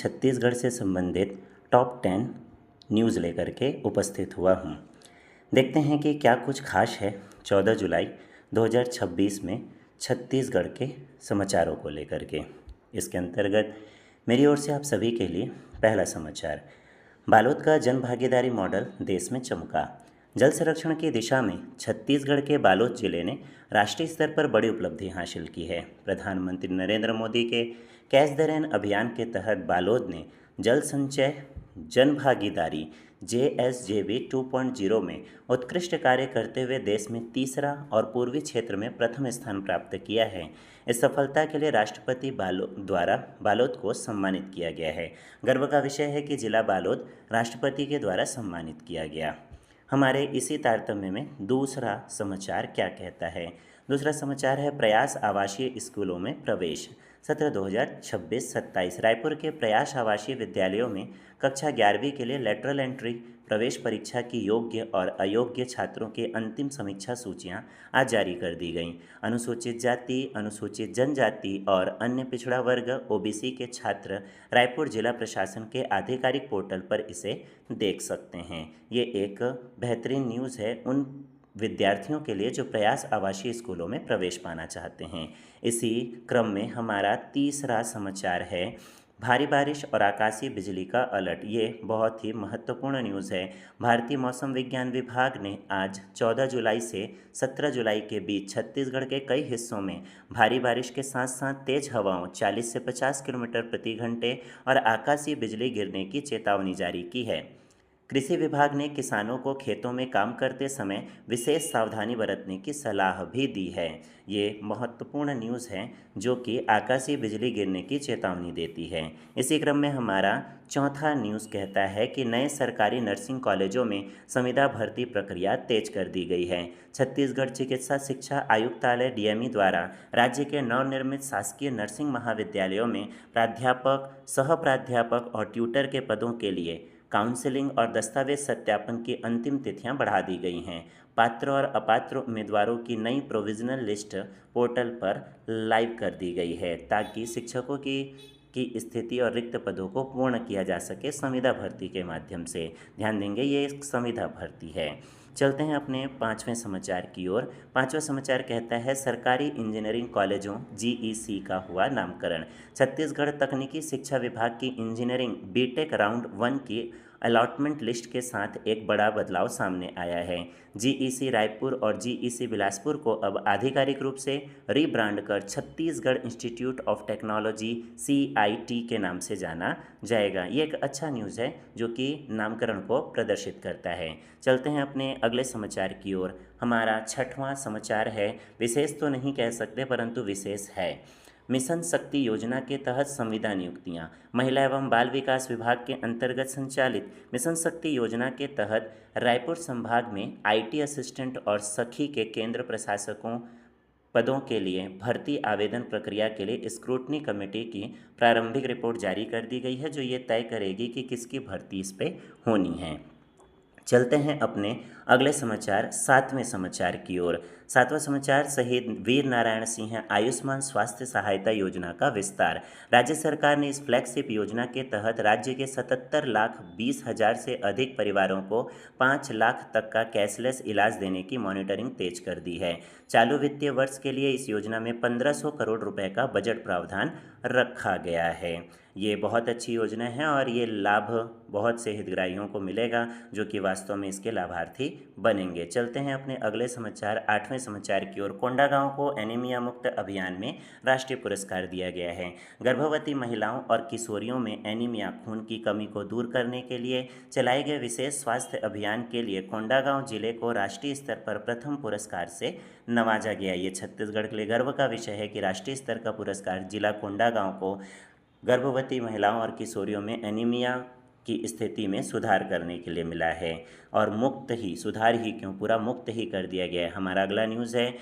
छत्तीसगढ़ से संबंधित top 10 news लेकर के उपस्थित हुआ हूँ। देखते हैं कि क्या कुछ खास है 14 जुलाई 2026 में छत्तीसगढ़ के समाचारों को लेकर के। इसके अंतर्गत मेरी ओर से आप सभी के लिए पहला समाचार, बालोद का जन भागीदारी मॉडल देश में चमका। जल संरक्षण की दिशा में छत्तीसगढ़ के बालोद जिले ने राष्ट्रीय स्तर पर बड़ी उपलब्धि हासिल की है। प्रधानमंत्री नरेंद्र मोदी के कैच द रेन अभियान के तहत बालोद ने जल संचय जन भागीदारी JSJB 2.0 में उत्कृष्ट कार्य करते हुए देश में तीसरा और पूर्वी क्षेत्र में प्रथम स्थान प्राप्त किया है। इस सफलता के लिए राष्ट्रपति द्वारा बालोद को सम्मानित किया गया है। गर्व का विषय है कि जिला बालोद राष्ट्रपति के द्वारा सम्मानित किया गया। हमारे इसी तारतम्य में दूसरा समाचार क्या कहता है। दूसरा समाचार है प्रयास आवासीय स्कूलों में प्रवेश। सत्र 2026-27 रायपुर के प्रयास आवासीय विद्यालयों में कक्षा 11वीं के लिए लेटरल एंट्री प्रवेश परीक्षा की योग्य और अयोग्य छात्रों की अंतिम समीक्षा सूचियां आज जारी कर दी गईं। अनुसूचित जाति, अनुसूचित जनजाति और अन्य पिछड़ा वर्ग OBC के छात्र रायपुर जिला प्रशासन के आधिकारिक पोर्टल पर इसे देख सकते हैं। ये एक बेहतरीन न्यूज़ है उन विद्यार्थियों के लिए जो प्रयास आवासीय स्कूलों में प्रवेश पाना चाहते हैं। इसी क्रम में हमारा तीसरा समाचार है भारी बारिश और आकाशीय बिजली का अलर्ट। ये बहुत ही महत्वपूर्ण न्यूज़ है। भारतीय मौसम विज्ञान विभाग ने आज 14 जुलाई से 17 जुलाई के बीच छत्तीसगढ़ के कई हिस्सों में भारी बारिश के साथ साथ तेज हवाओं 40 से 50 किलोमीटर प्रति घंटे और आकाशीय बिजली गिरने की चेतावनी जारी की है। कृषि विभाग ने किसानों को खेतों में काम करते समय विशेष सावधानी बरतने की सलाह भी दी है। ये महत्वपूर्ण न्यूज़ है जो कि आकाशीय बिजली गिरने की चेतावनी देती है। इसी क्रम में हमारा चौथा न्यूज़ कहता है कि नए सरकारी नर्सिंग कॉलेजों में संविदा भर्ती प्रक्रिया तेज कर दी गई है। छत्तीसगढ़ चिकित्सा शिक्षा आयुक्तालय DME द्वारा राज्य के नवनिर्मित शासकीय नर्सिंग महाविद्यालयों में प्राध्यापक, सह प्राध्यापक और ट्यूटर के पदों के लिए काउंसलिंग और दस्तावेज सत्यापन की अंतिम तिथियां बढ़ा दी गई हैं। पात्र और अपात्र उम्मीदवारों की नई प्रोविजनल लिस्ट पोर्टल पर लाइव कर दी गई है ताकि शिक्षकों की स्थिति और रिक्त पदों को पूर्ण किया जा सके संविदा भर्ती के माध्यम से। ध्यान देंगे ये एक संविदा भर्ती है। चलते हैं अपने पाँचवें समाचार की ओर। पाँचवा समाचार कहता है सरकारी इंजीनियरिंग कॉलेजों GEC का हुआ नामकरण। छत्तीसगढ़ तकनीकी शिक्षा विभाग की इंजीनियरिंग BTech राउंड 1 की अलॉटमेंट लिस्ट के साथ एक बड़ा बदलाव सामने आया है। GEC रायपुर और GEC बिलासपुर को अब आधिकारिक रूप से रीब्रांड कर Chhattisgarh institute of technology CIT के नाम से जाना जाएगा। ये एक अच्छा न्यूज़ है जो कि नामकरण को प्रदर्शित करता है। चलते हैं अपने अगले समाचार की ओर। हमारा छठवां समाचार है, विशेष तो नहीं कह सकते परंतु विशेष है। मिशन शक्ति योजना के तहत संविदा नियुक्तियां। महिला एवं बाल विकास विभाग के अंतर्गत संचालित मिशन शक्ति योजना के तहत रायपुर संभाग में IT असिस्टेंट और सखी के केंद्र प्रशासकों पदों के लिए भर्ती आवेदन प्रक्रिया के लिए स्क्रूटनी कमेटी की प्रारंभिक रिपोर्ट जारी कर दी गई है जो ये तय करेगी कि किसकी भर्ती इस पे होनी है। चलते हैं अपने अगले समाचार सातवें समाचार की ओर। सातवां समाचार शहीद वीर नारायण सिंह आयुष्मान स्वास्थ्य सहायता योजना का विस्तार। राज्य सरकार ने इस फ्लैगशिप योजना के तहत राज्य के 77,20,000 से अधिक परिवारों को 5 लाख तक का कैशलेस इलाज देने की मॉनिटरिंग तेज कर दी है। चालू वित्तीय वर्ष के लिए इस योजना में 1500 करोड़ रुपए का बजट प्रावधान रखा गया है। ये बहुत अच्छी योजना है और ये लाभ बहुत से हितग्राहियों को मिलेगा जो कि वास्तव में इसके लाभार्थी बनेंगे। चलते हैं अपने अगले समाचार आठवें समाचार की ओर। कोंडागांव को एनीमिया मुक्त अभियान में राष्ट्रीय पुरस्कार दिया गया है। गर्भवती महिलाओं और किशोरियों में एनीमिया खून की कमी को दूर करने के लिए चलाए गए विशेष स्वास्थ्य अभियान के लिए कोंडागांव जिले को राष्ट्रीय स्तर पर प्रथम पुरस्कार से नवाजा गया। ये छत्तीसगढ़ के लिए गर्व का विषय है कि राष्ट्रीय स्तर का पुरस्कार जिला कोंडागांव को गर्भवती महिलाओं और किशोरियों में एनीमिया की स्थिति में सुधार करने के लिए मिला है। और मुक्त ही, सुधार ही क्यों, पूरा मुक्त ही कर दिया गया है। हमारा अगला न्यूज़ है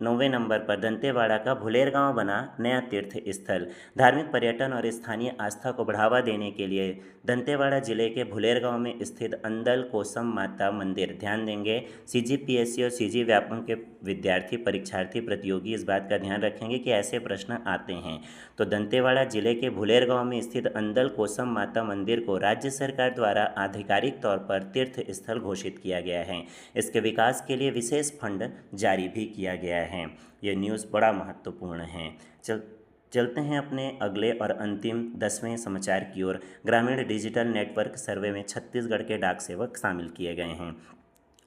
9वें नंबर पर दंतेवाड़ा का भुलेर गांव बना नया तीर्थ स्थल। धार्मिक पर्यटन और स्थानीय आस्था को बढ़ावा देने के लिए दंतेवाड़ा जिले के भुलेर गांव में स्थित अंदल कोसम माता मंदिर। ध्यान देंगे, सीजीपीएससी और सीजी व्यापम के विद्यार्थी परीक्षार्थी प्रतियोगी इस बात का ध्यान रखेंगे कि ऐसे प्रश्न आते हैं। तो दंतेवाड़ा जिले के भुलेर गांव में स्थित अंदल कोसम माता मंदिर को राज्य सरकार द्वारा आधिकारिक तौर पर तीर्थ स्थल घोषित किया गया है। इसके विकास के लिए विशेष फंड जारी भी किया गया है। ये न्यूज़ बड़ा महत्वपूर्ण है। चलते हैं अपने अगले और अंतिम 10वें समाचार की ओर। ग्रामीण डिजिटल नेटवर्क सर्वे में छत्तीसगढ़ के डाक सेवक शामिल किए गए हैं।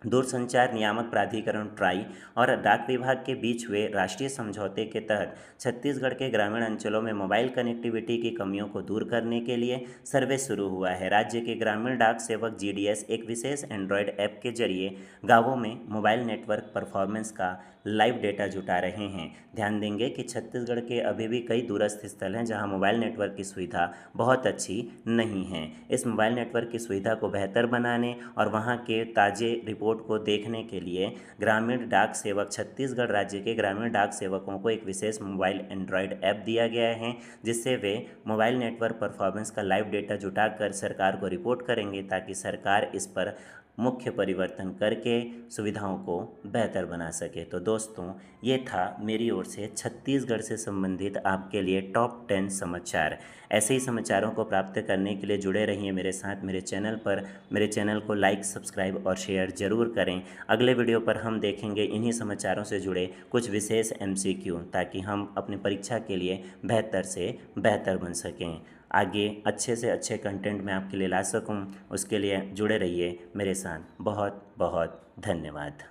दूरसंचार नियामक प्राधिकरण ट्राई और डाक विभाग के बीच हुए राष्ट्रीय समझौते के तहत छत्तीसगढ़ के ग्रामीण अंचलों में मोबाइल कनेक्टिविटी की कमियों को दूर करने के लिए सर्वे शुरू हुआ है। राज्य के ग्रामीण डाक सेवक जीडीएस एक विशेष एंड्रॉयड ऐप के जरिए गांवों में मोबाइल नेटवर्क परफॉर्मेंस का लाइव डेटा जुटा रहे हैं। ध्यान देंगे कि छत्तीसगढ़ के अभी भी कई दूरस्थ स्थल हैं जहां मोबाइल नेटवर्क की सुविधा बहुत अच्छी नहीं है। इस मोबाइल नेटवर्क की सुविधा को बेहतर बनाने और वहां के ताज़े रिपोर्ट को देखने के लिए ग्रामीण डाक सेवक छत्तीसगढ़ राज्य के ग्रामीण डाक सेवकों को एक विशेष मोबाइल एंड्रॉयड ऐप दिया गया है, जिससे वे मोबाइल नेटवर्क परफॉर्मेंस का लाइव डेटा जुटाकर सरकार को रिपोर्ट करेंगे ताकि सरकार इस पर मुख्य परिवर्तन करके सुविधाओं को बेहतर बना सके। तो दोस्तों, ये था मेरी ओर से छत्तीसगढ़ से संबंधित आपके लिए टॉप 10 समाचार। ऐसे ही समाचारों को प्राप्त करने के लिए जुड़े रहिए मेरे साथ मेरे चैनल पर। मेरे चैनल को लाइक, सब्सक्राइब और शेयर ज़रूर करें। अगले वीडियो पर हम देखेंगे इन्हीं समाचारों से जुड़े कुछ विशेष एमसीक्यू, ताकि हम अपनी परीक्षा के लिए बेहतर से बेहतर बन सकें। आगे अच्छे से अच्छे कंटेंट मैं आपके लिए ला सकूं, उसके लिए जुड़े रहिए मेरे साथ। बहुत बहुत धन्यवाद।